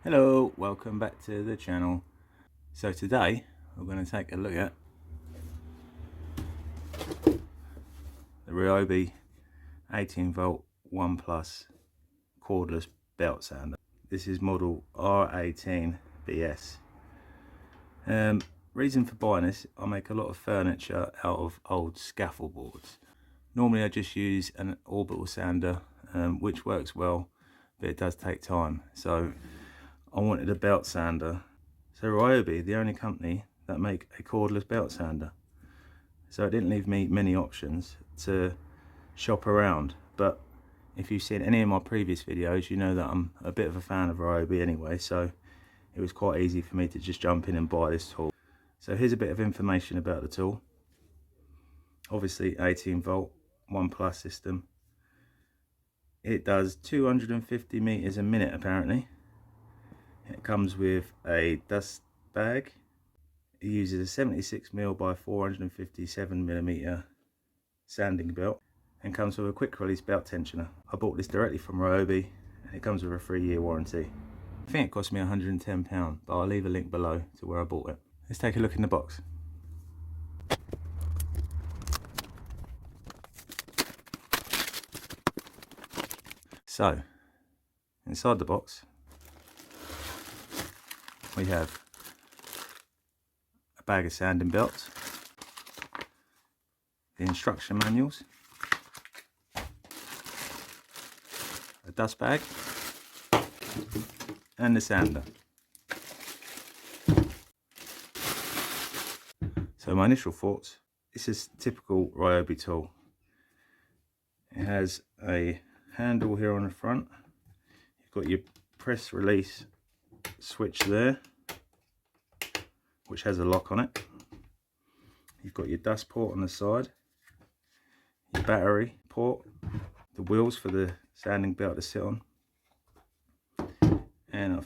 Hello, welcome back to the channel. So today we're going to take a look at the Ryobi 18v 1+ cordless belt sander. This is model R18BS. Reason for buying this, I make a lot of furniture out of old scaffold boards. Normally I just use an orbital sander, which works well, but it does take time. So I wanted a belt sander. So Ryobi, the only company that make a cordless belt sander. So it didn't leave me many options to shop around. But if you've seen any of my previous videos, you know that I'm a bit of a fan of Ryobi anyway. So it was quite easy for me to just jump in and buy this tool. So here's a bit of information about the tool. Obviously 18v 1+ system. It does 250 meters a minute apparently. It comes with a dust bag. It uses a 76mm by 457mm sanding belt and comes with a quick release belt tensioner. I bought this directly from Ryobi and it comes with a 3-year warranty. I think it cost me £110, but I'll leave a link below to where I bought it. Let's take a look in the box. So, inside the box we have a bag of sanding belts, the instruction manuals, a dust bag, and the sander. So my initial thoughts, this is typical Ryobi tool. It has a handle here on the front. You've got your press release switch there, which has a lock on it. You've got your dust port on the side, your battery port, the wheels for the sanding belt to sit on, and I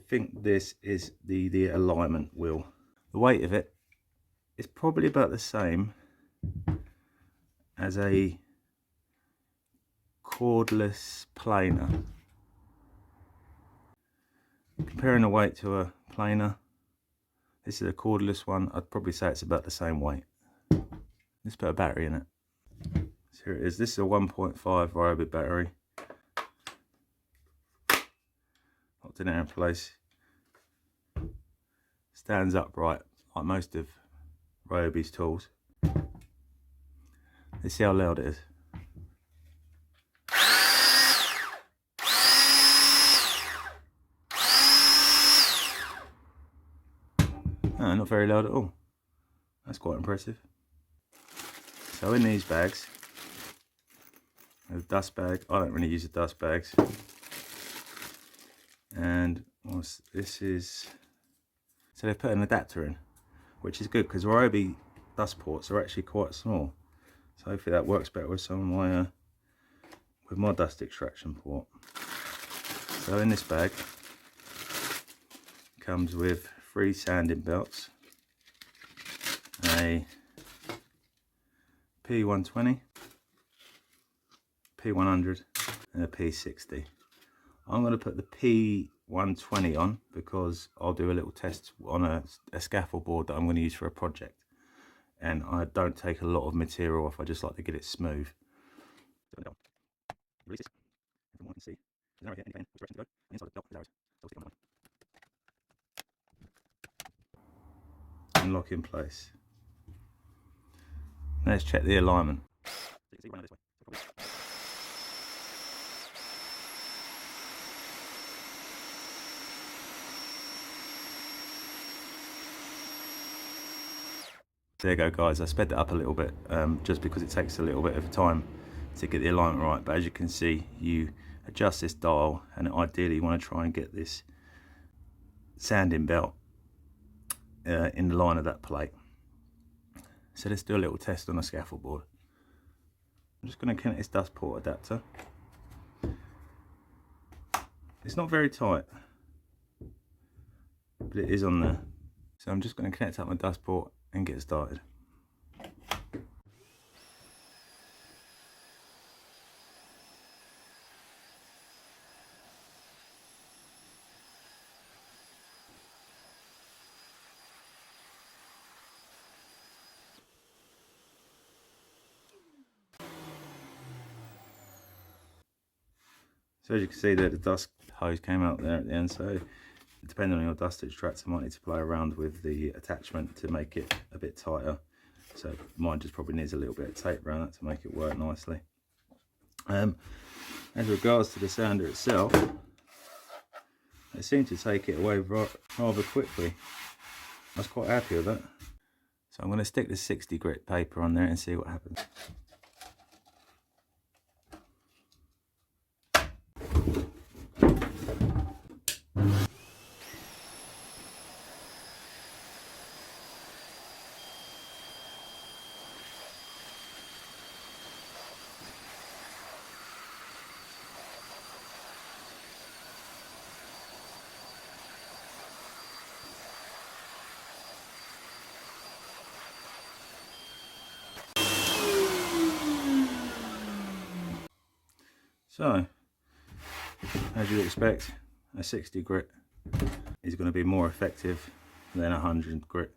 think this is the alignment wheel. The weight of it is probably about the same as a cordless planer. Comparing the weight to a planer, this is a cordless one, I'd probably say it's about the same weight. Let's put a battery in it. So here it is. This is a 1.5 Ryobi battery. Locked it in place. Stands upright like most of Ryobi's tools. Let's see how loud it is. No, not very loud at all. That's quite impressive. So in these bags, there's a dust bag. I don't really use the dust bags. And this is, so they've put an adapter in, which is good because Ryobi dust ports are actually quite small. So hopefully that works better with some of my dust extraction port. So in this bag comes with 3 sanding belts, a P120, P100 and a P60. I'm going to put the P120 on because I'll do a little test on a scaffold board that I'm going to use for a project, and I don't take a lot of material off, I just like to get it smooth. Release this. Everyone can see there's an arrow here indicating which direction to go. Inside the belt there's arrows, so I'll stick on that one. And lock in place. Let's check the alignment. So you can see right now this way. There you go guys, I sped that up a little bit just because it takes a little bit of time to get the alignment right, but as you can see you adjust this dial and ideally you want to try and get this sanding belt in the line of that plate. So let's do a little test on a scaffold board. I'm just going to connect this dust port adapter. It's not very tight, but it is on there. So I'm just going to connect up my dust port and get started. So as you can see there, the dust hose came out there at the end, so depending on your dust extractor, you might need to play around with the attachment to make it a bit tighter. So mine just probably needs a little bit of tape around that to make it work nicely. As regards to the sander itself, it seemed to take it away rather quickly. I was quite happy with that. So I'm going to stick the 60 grit paper on there and see what happens. So, as you'd expect, a 60 grit is going to be more effective than a 100 grit.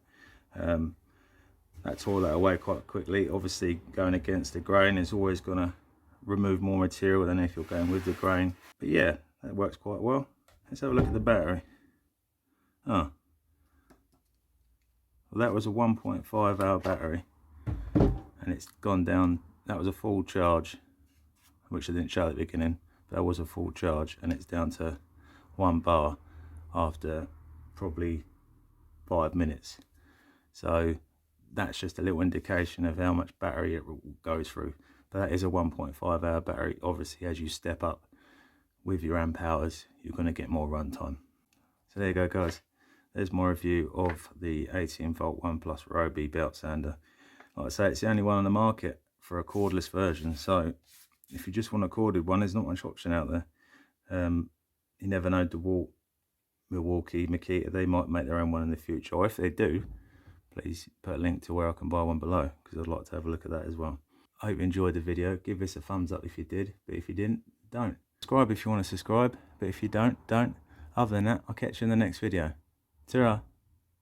That tore that away quite quickly. Obviously, going against the grain is always going to remove more material than if you're going with the grain. But yeah, that works quite well. Let's have a look at the battery. Oh, well, that was a 1.5 hour battery, and it's gone down. That was a full charge, which I didn't show at the beginning. That was a full charge, and it's down to 1 bar after probably 5 minutes. So that's just a little indication of how much battery it goes through. But that is a 1.5 hour battery. Obviously, as you step up with your amp hours, you're going to get more runtime. So there you go, guys. There's my review of the 18V 1 Plus Ryobi belt sander. Like I say, it's the only one on the market for a cordless version. So if you just want a corded one, there's not much option out there. You never know, DeWalt, Milwaukee, Makita, they might make their own one in the future. Or if they do, please put a link to where I can buy one below, because I'd like to have a look at that as well. I hope you enjoyed the video. Give this a thumbs up if you did, but if you didn't, don't. Subscribe if you want to subscribe, but if you don't, don't. Other than that, I'll catch you in the next video. Ta-ra!